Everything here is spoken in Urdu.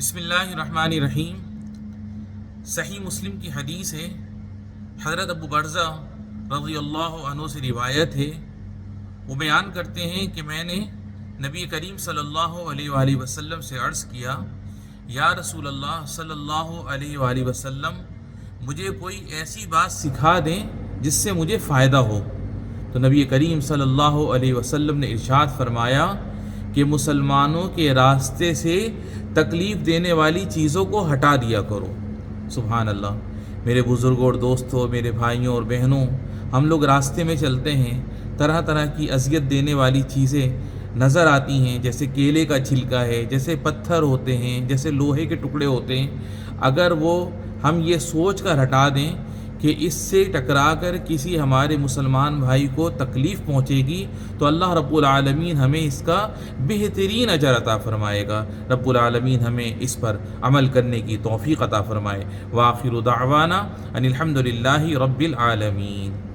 بسم اللہ الرحمن الرحیم۔ صحیح مسلم کی حدیث ہے، حضرت ابو برزہ رضی اللہ عنہ سے روایت ہے، وہ بیان کرتے ہیں کہ میں نے نبی کریم صلی اللہ علیہ وآلہ وسلم سے عرض کیا، یا رسول اللہ صلی اللہ علیہ وآلہ وسلم، مجھے کوئی ایسی بات سکھا دیں جس سے مجھے فائدہ ہو۔ تو نبی کریم صلی اللہ علیہ وسلم نے ارشاد فرمایا کہ مسلمانوں کے راستے سے تکلیف دینے والی چیزوں کو ہٹا دیا کرو۔ سبحان اللہ۔ میرے بزرگوں اور دوستوں، میرے بھائیوں اور بہنوں، ہم لوگ راستے میں چلتے ہیں، طرح طرح کی اذیت دینے والی چیزیں نظر آتی ہیں، جیسے کیلے کا چھلکا ہے، جیسے پتھر ہوتے ہیں، جیسے لوہے کے ٹکڑے ہوتے ہیں۔ اگر وہ ہم یہ سوچ کر ہٹا دیں کہ اس سے ٹکرا کر کسی ہمارے مسلمان بھائی کو تکلیف پہنچے گی، تو اللہ رب العالمین ہمیں اس کا بہترین اجر عطا فرمائے گا۔ رب العالمین ہمیں اس پر عمل کرنے کی توفیق عطا فرمائے۔ وآخر دعوانا ان الحمد للہ رب العالمین۔